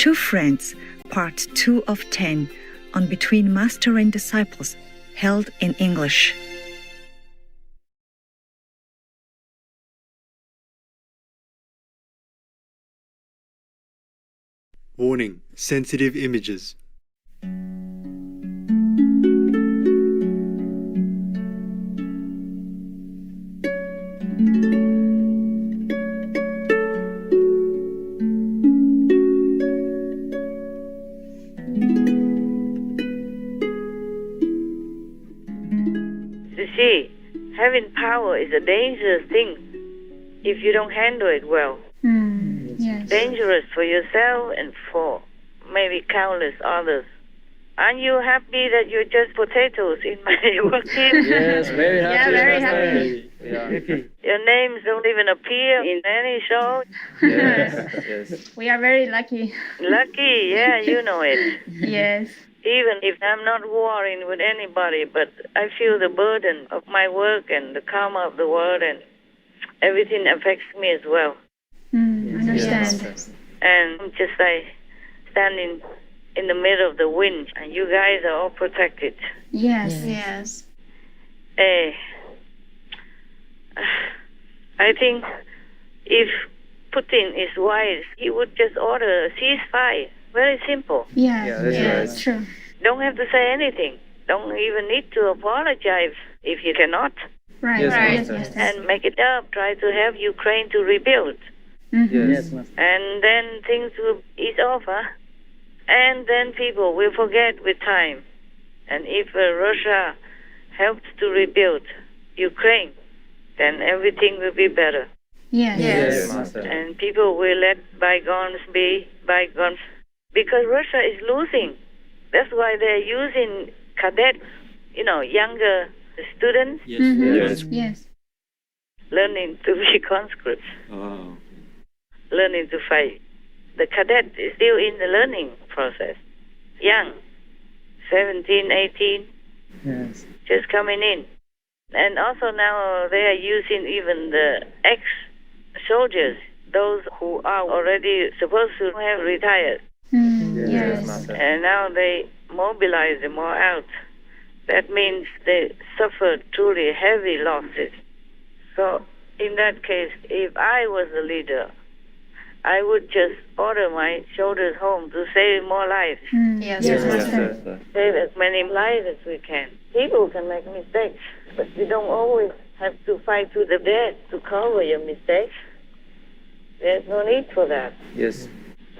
Two Friends, Part 2 of 10, on Between Master and Disciples, held in English. Warning: sensitive images. You see, having power is a dangerous thing if you don't handle it well. Yes. Dangerous for yourself and for maybe countless others. Aren't you happy that you're just potatoes in my work team? Yes, very happy. Yeah, very happy. Yeah. Your names don't even appear in any show. Yes. We are very lucky. Lucky, yeah, you know it. Yes. Even if I'm not warring with anybody, but I feel the burden of my work and the karma of the world, and everything affects me as well. Understand. And I'm just like standing in the middle of the wind, and you guys are all protected. Yes. I think if Putin is wise, he would just order a ceasefire. Very simple. Yeah, that's that's true. Don't have to say anything. Don't even need to apologize if you cannot. Right. Yes, Yes. And make it up. Try to help Ukraine to rebuild. Yes. And then things will ease off, huh? And then people will forget with time. And if Russia helps to rebuild Ukraine, then everything will be better. Yes. Master. And people will let bygones be bygones. Because Russia is losing. That's why they're using cadets, younger students, Yes. learning to be conscripts, Oh. learning to fight. The cadet is still in the learning process. Young, 17, 18, Yes. just coming in. And also now they are using even the ex-soldiers, those who are already supposed to have retired. Yes. Master. And now they mobilize them all out. That means they suffered truly heavy losses. So in that case, if I was the leader, I would just order my soldiers home to save more lives. Yes, Yes, Master. Master. Save as many lives as we can. People can make mistakes, but you don't always have to fight to the death to cover your mistakes. There's no need for that. Yes.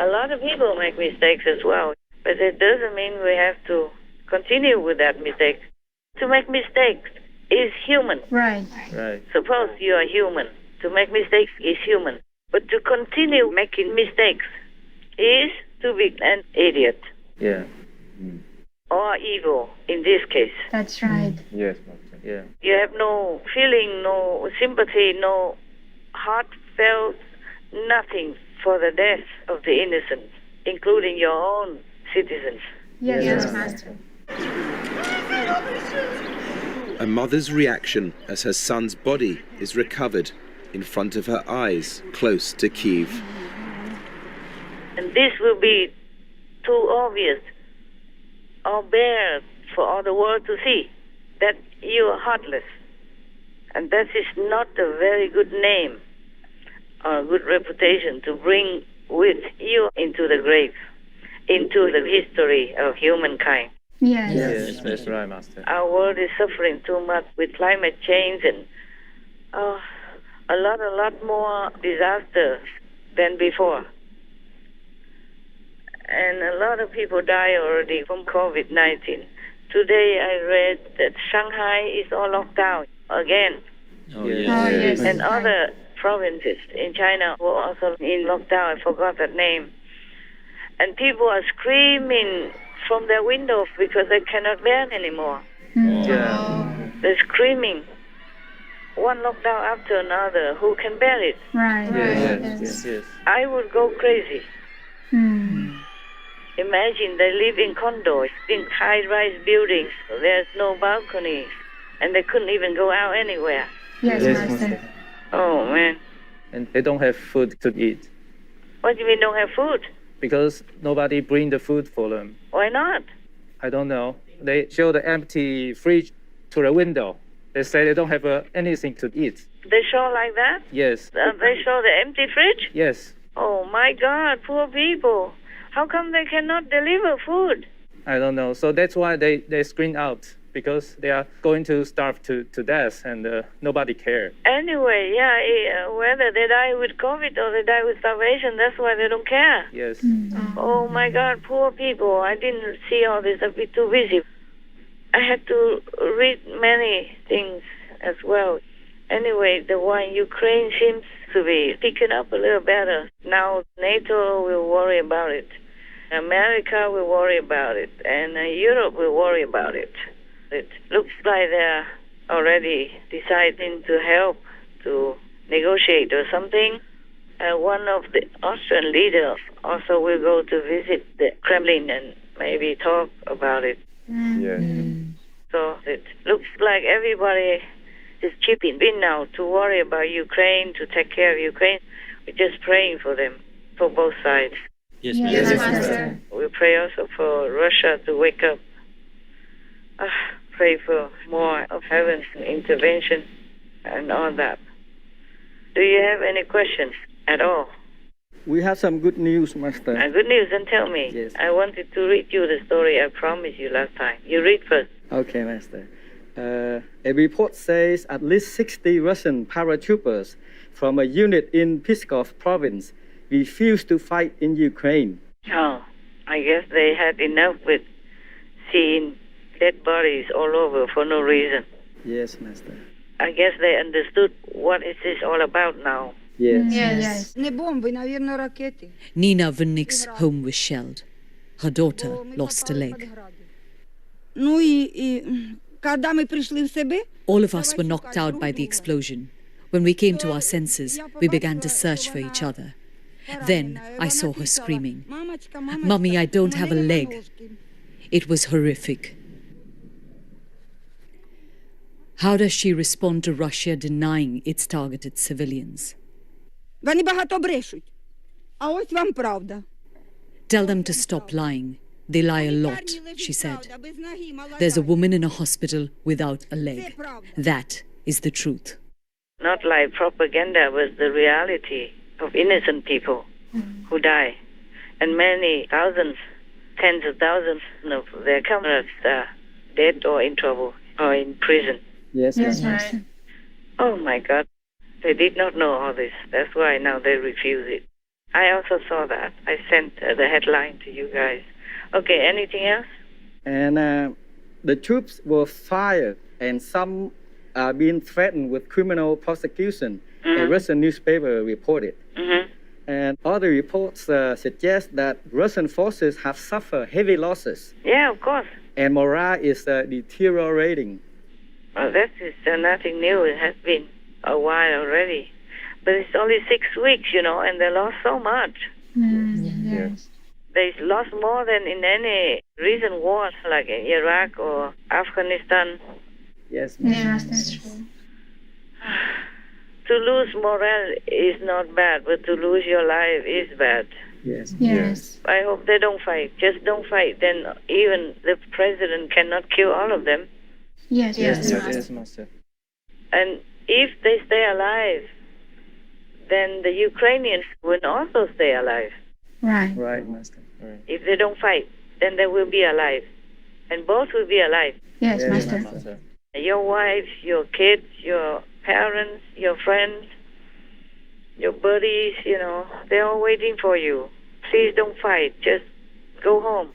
A lot of people make mistakes as well, but it doesn't mean we have to continue with that mistake. To make mistakes is human. Right. Right. Suppose you are human. To make mistakes is human. But to continue making mistakes is to be an idiot Yeah. or evil in this case. That's right. Yes, Master. Yeah. You have no feeling, no sympathy, no heartfelt, nothing for the death of the innocent, including your own citizens. Yes, Master. A mother's reaction as her son's body is recovered in front of her eyes, close to Kyiv. And this will be too obvious or bare for all the world to see that you are heartless. And that is not a very good name or a good reputation to bring with you into the grave, into the history of humankind. Yes. That's right, Master. Our world is suffering too much with climate change and a lot more disasters than before. And a lot of people die already from COVID-19. Today I read that Shanghai is all locked down again. Yes. And other provinces in China were also in lockdown. I forgot that name. And people are screaming from their windows because they cannot bear anymore. Yeah. They're screaming. One lockdown after another. Who can bear it? Right. Yes. I would go crazy. Imagine they live in condos, in high-rise buildings. There's no balconies, and they couldn't even go out anywhere. Yes, Yes, Master. Oh, man. And they don't have food to eat. What do you mean don't have food? because nobody bring the food for them. Why not? I don't know. They show the empty fridge to the window. They say they don't have anything to eat. They show like that? Yes. They show the empty fridge? Yes. Oh my God, poor people. How come they cannot deliver food? I don't know. So that's why they screen out, because they are going to starve to death and nobody cares. Anyway, whether they die with COVID or they die with starvation, that's why they don't care. Yes. Oh my God, poor people. I didn't see all this. I've been too busy. I had to read many things as well. Anyway, the war in Ukraine seems to be picking up a little better. Now NATO will worry about it. America will worry about it. And Europe will worry about it. It looks like they're already deciding to help to negotiate or something. One of the Austrian leaders also will go to visit the Kremlin and maybe talk about it. Yeah. So it looks like everybody is chipping in now to worry about Ukraine, to take care of Ukraine. We're just praying for them, for both sides. Yes, Yes, Master. We pray also for Russia to wake up. Pray for more of heaven's intervention and all that. Do you have any questions at all? We have some good news, Master. Good news, then tell me. Yes. I wanted to read you the story I promised you last time. You read first. Okay, Master. A report says at least 60 Russian paratroopers from a unit in Pskov province refused to fight in Ukraine. Oh, I guess they had enough with seeing dead bodies all over for no reason. Yes, Master. I guess they understood what is this all about now. Yes. Yes. Не бомби, наверное, ракети. Nina Vinnik's home was shelled. Her daughter lost a leg. Ну и когда мы пришли в себе, All of us were knocked out by the explosion. When we came to our senses, we began to search for each other. Then I saw her screaming, "Mummy, I don't have a leg." It was horrific. How does she respond to Russia denying its targeted civilians? Вони багато брешуть. А ось вам правда. Tell them to stop lying. They lie a lot, she said. There's a woman in a hospital without a leg. That is the truth. Not like propaganda, but the reality of innocent people who die. And many thousands, tens of thousands of their comrades are dead or in trouble or in prison. Yes, Yes, Master. Master. Oh my God. They did not know all this. That's why now they refuse it. I also saw that. I sent the headline to you guys. Okay, anything else? And the troops were fired, and some are being threatened with criminal prosecution. A Russian newspaper reported. And other reports suggest that Russian forces have suffered heavy losses, Yeah, of course. and morale is deteriorating. Well, that is nothing new. It has been a while already. But it's only 6 weeks, and they lost so much. Yes. They lost more than in any recent wars like in Iraq or Afghanistan. Yes, Master. Yes, that's true. To lose morale is not bad, but to lose your life is bad. Yes. Yes. I hope they don't fight. Just don't fight. Then even the president cannot kill all of them. Yes, Yes, Master. yes, Master. And if they stay alive, then the Ukrainians will also stay alive. Right. Right, Master. Right. If they don't fight, then they will be alive. And both will be alive. Yes, Yes, Master. Master. Your wives, your kids, your parents, your friends, your buddies, they're all waiting for you. Please don't fight. Just go home.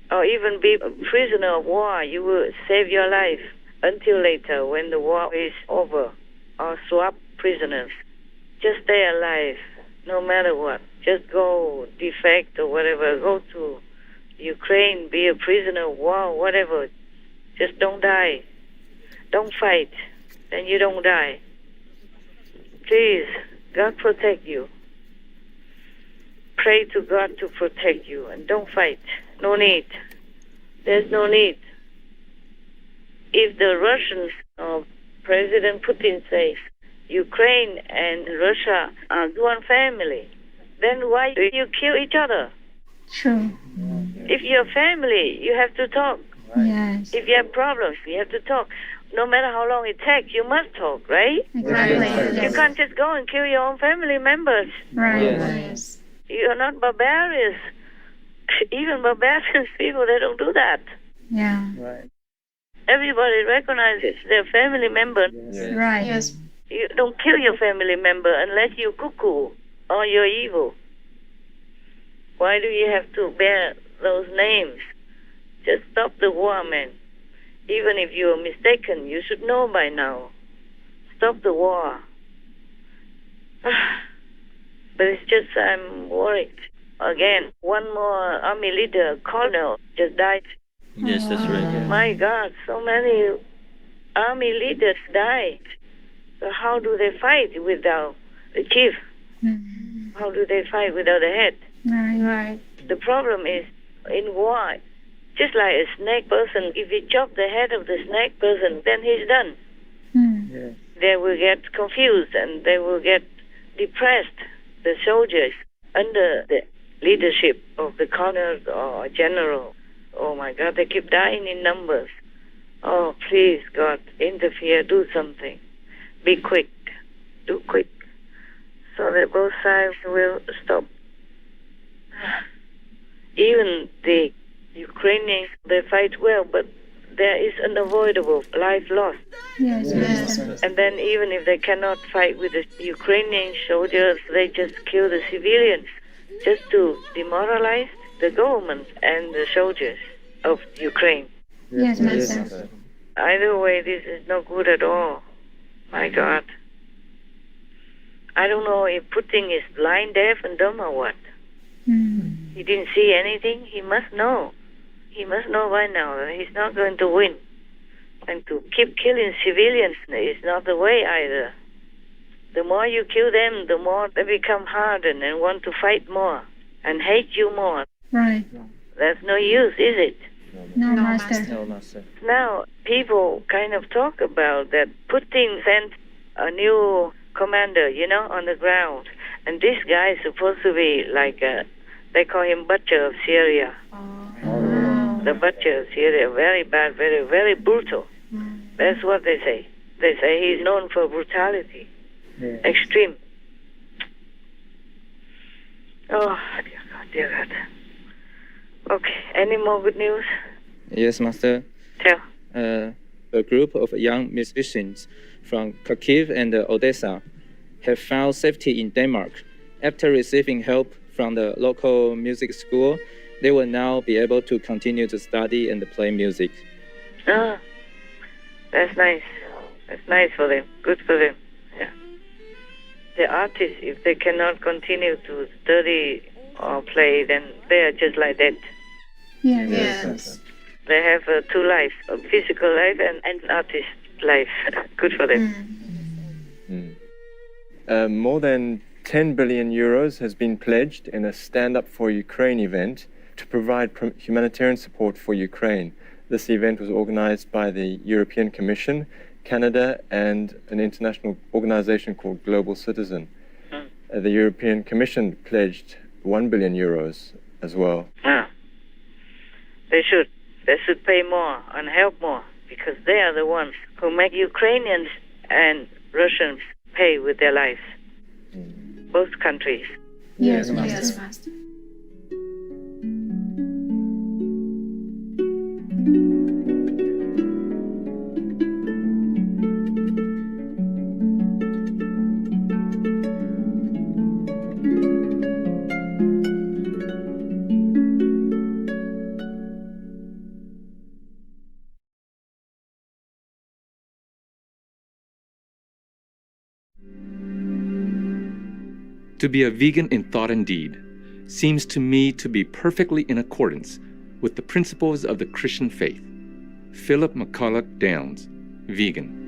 Or even be a prisoner of war. You will save your life until later when the war is over. Or swap prisoners. Just stay alive, no matter what. Just go defect or whatever. Go to Ukraine, be a prisoner of war, whatever. Just don't die. Don't fight. Then you don't die. Please, God protect you. Pray to God to protect you and don't fight. No need. There's no need. If the Russians or President Putin says Ukraine and Russia are one family, then why do you kill each other? True. If you're family, you have to talk. Yes. If you have problems, you have to talk. No matter how long it takes, you must talk, right? Exactly. You can't just go and kill your own family members. Right. Yes. Yes. You're not barbarians. Even barbarians people, they don't do that. Yeah. Right. Everybody recognizes their family member. Yes. Right. Yes. You don't kill your family member unless you're cuckoo or you're evil. Why do you have to bear those names? Just stop the war, man. Even if you're mistaken, you should know by now. Stop the war. But it's just I'm worried. Again, one more army leader, colonel, just died. Yes, that's right. My God, so many army leaders died. So how do they fight without the chief? How do they fight without the head? Right. Right. The problem is, in war, just like a snake person, if you chop the head of the snake person, then he's done. Yes. They will get confused and they will get depressed, the soldiers, under the leadership of the colonel or general. Oh my God, they keep dying in numbers. Oh, please, God, interfere, do something. Be quick, do quick, so that both sides will stop. Even the Ukrainians, they fight well, but there is unavoidable life lost. Yes. Yes. And then even if they cannot fight with the Ukrainian soldiers, they just kill the civilians just to demoralize the government and the soldiers of Ukraine. Yes, Master. Either way, this is not good at all. My God. I don't know if Putin is blind, deaf, and dumb or what. He didn't see anything. He must know. He must know by now that he's not going to win. And to keep killing civilians is not the way either. The more you kill them, the more they become hardened and want to fight more and hate you more. Right. That's no use, is it? No, Master. No, Master. Now, people kind of talk about that Putin sent a new commander, on the ground. And this guy is supposed to be like they call him butcher of Syria. The butcher of Syria, very bad, very, very brutal. That's what they say. They say he's known for brutality. Yes. Extreme. Oh, dear God, dear God. Okay, any more good news? Yes, Master. Tell. A group of young musicians from Kharkiv and Odessa have found safety in Denmark. After receiving help from the local music school, they will now be able to continue to study and play music. Ah, that's nice. That's nice for them. Good for them. Yeah. The artists, if they cannot continue to study or play, then they are just like that. Yes. Yes. They have two lives, a physical life and an artist life. Good for them. More than 10 billion euros has been pledged in a Stand Up for Ukraine event to provide humanitarian support for Ukraine. This event was organized by the European Commission, Canada, and an international organization called Global Citizen. The European Commission pledged 1 billion euros as well. Ah. They should. They should pay more and help more because they are the ones who make Ukrainians and Russians pay with their lives. Both countries. Yes, Master. Yes, Master. To be a vegan in thought and deed seems to me to be perfectly in accordance with the principles of the Christian faith. Philip McCulloch Downs, vegan.